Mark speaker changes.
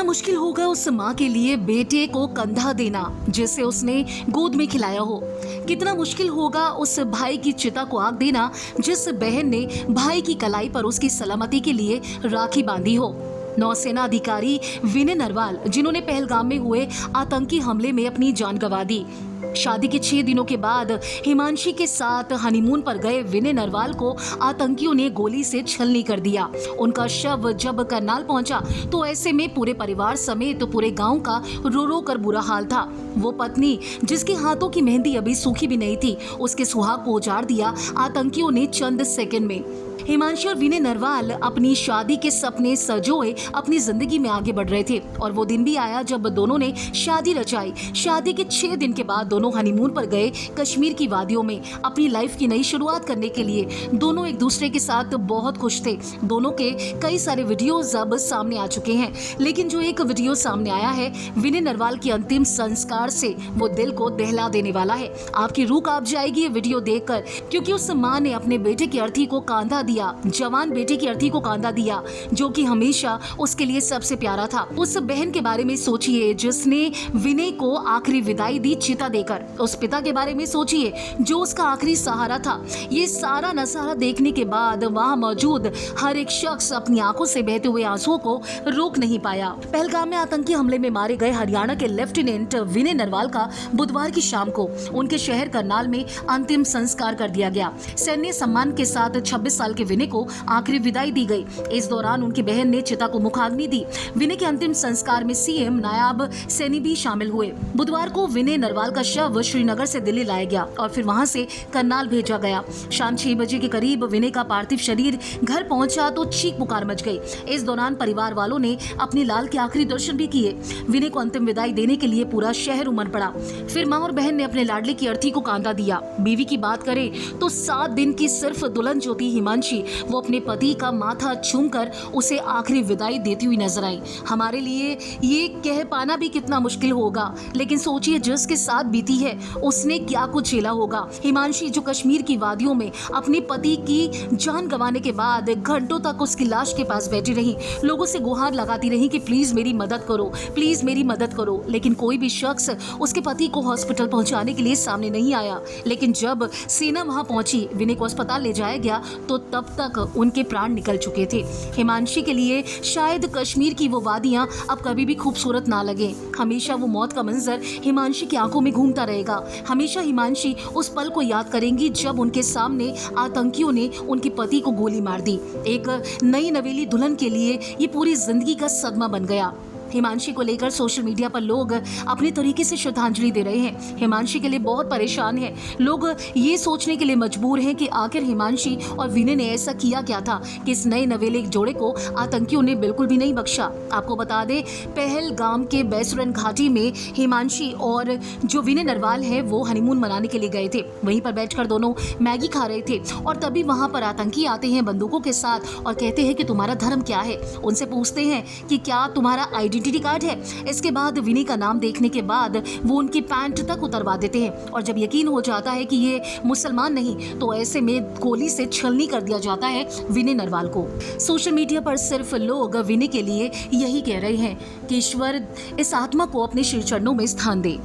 Speaker 1: मुश्किल होगा उस माँ के लिए बेटे को कंधा देना जिसे उसने गोद में खिलाया हो। कितना मुश्किल होगा उस भाई की चिता को आग देना जिस बहन ने भाई की कलाई पर उसकी सलामती के लिए राखी बांधी हो। नौसेना अधिकारी विनय नरवाल, जिन्होंने पहलगाम में हुए आतंकी हमले में अपनी जान गंवा दी। शादी के 6 दिनों के बाद हिमांशी के साथ हनीमून पर गए विनय नरवाल को आतंकियों ने गोली से छलनी कर दिया। उनका शव जब करनाल पहुंचा तो ऐसे में पूरे परिवार समेत पूरे गांव का रो रो कर बुरा हाल था। वो पत्नी जिसके हाथों की मेहंदी अभी सूखी भी नहीं थी, उसके सुहाग को उजाड़ दिया आतंकियों ने चंद सेकंड में। हिमांशी और विनय नरवाल अपनी शादी के सपने सजोए अपनी जिंदगी में आगे बढ़ रहे थे और वो दिन भी आया जब दोनों ने शादी रचाई। शादी के 6 दिन के बाद दोनों हनीमून पर गए कश्मीर की वादियों में अपनी लाइफ की नई शुरुआत करने के लिए। दोनों एक दूसरे के साथ बहुत खुश थे। दोनों के कई सारे वीडियोज अब सामने आ चुके हैं, लेकिन जो एक वीडियो सामने आया है विनय नरवाल के अंतिम संस्कार से, वो दिल को दहला देने वाला है। आपकी रूह कांप जाएगी ये वीडियो देखकर, क्योंकि उस माँ ने अपने बेटे की अर्थी को कांधा दिया, जवान बेटे की अर्थी को कांधा दिया जो कि हमेशा उसके लिए सबसे प्यारा था। उस बहन के बारे में सोचिए जिसने विनय को आखिरी विदाई दी चिता देकर। उस पिता के बारे में सोचिए जो उसका आखिरी सहारा था। ये सारा नजारा देखने के बाद वहां मौजूद हर एक शख्स अपनी आंखों से बहते हुए आंसुओं को रोक नहीं पाया। पहलगाम में आतंकी हमले में मारे गए हरियाणा के लेफ्टिनेंट विनय नरवाल का बुधवार की शाम को उनके शहर करनाल में अंतिम संस्कार कर दिया गया। सैन्य सम्मान के साथ 26 साल के विनय को आखिरी विदाई दी गई। इस दौरान उनकी बहन ने चिता को मुखाग्नि दी। विनय के अंतिम संस्कार में सीएम नायाब सैनी भी शामिल हुए। बुधवार को विनय नरवाल का शव श्रीनगर से दिल्ली लाया गया और फिर वहां से करनाल भेजा गया। शाम 6 बजे के करीब विनय का पार्थिव शरीर घर पहुंचा तो चीख पुकार मच गई। इस दौरान परिवार वालों ने अपनी लाल के आखिरी दर्शन भी किए। विनय को अंतिम विदाई देने के लिए पूरा शहर उमड़ पड़ा। फिर मां और बहन ने अपने लाडले की अर्थी को कांधा दिया। बीवी की बात करें तो 7 दिन की सिर्फ दुल्हन जो थी हिमांशी, वो अपने पति का माथा चूमकर उसे आखिरी विदाई देती हुई नजर आई। हमारे लिए ये कह पाना भी कितना मुश्किल होगा, लेकिन सोचिए जिसके साथ बीती है उसने क्या कुछ झेला होगा। हिमांशी जो कश्मीर की वादियों में अपने पति की जान गंवाने के बाद घंटों तक उसकी लाश के पास बैठी रही, लोगों से गुहार लगाती रही कि प्लीज मेरी मदद करो, प्लीज मेरी मदद करो, लेकिन कोई भी शख्स उसके पति को हॉस्पिटल पहुंचाने के लिए सामने नहीं आया। लेकिन जब सेना वहां पहुंची, विनय को अस्पताल ले जाया गया तो तब तक उनके प्राण निकल चुके थे। हिमांशी के लिए शायद कश्मीर की वो वादियां अब कभी भी खूबसूरत ना लगे। हमेशा वो मौत का मंजर हिमांशी की आंखों में घूमता रहेगा। हमेशा हिमांशी उस पल को याद करेंगी जब उनके सामने आतंकियों ने उनके पति को गोली मार दी। एक नई नवेली दुल्हन के लिए ये पूरी जिंदगी का सदमा बन गया। हिमांशी को लेकर सोशल मीडिया पर लोग अपने तरीके से श्रद्धांजलि दे रहे हैं। हिमांशी के लिए बहुत परेशान हैं। लोग ये सोचने के लिए मजबूर हैं कि आखिर हिमांशी और विनय ने ऐसा किया क्या था कि इस नए नवेले जोड़े को आतंकियों ने बिल्कुल भी नहीं बख्शा। आपको बता दें, पहलगाम के बैसरन घाटी में हिमांशी और जो विनय नरवाल है वो हनीमून मनाने के लिए गए थे। वहीं पर बैठकर दोनों मैगी खा रहे थे और तभी वहां पर आतंकी आते हैं बंदूकों के साथ और कहते हैं कि तुम्हारा धर्म क्या है। उनसे पूछते हैं कि क्या तुम्हारा आइडेंटिटी कार्ड है। इसके बाद विनय का नाम देखने के बाद वो उनकी पैंट तक उतरवा देते हैं और जब यकीन हो जाता है कि ये मुसलमान नहीं तो ऐसे में गोली से छलनी कर दिया जाता है विनय नरवाल को। सोशल मीडिया पर सिर्फ लोग विनय के लिए यही कह रहे हैं कि ईश्वर इस आत्मा को अपने श्री चरणों में स्थान दे।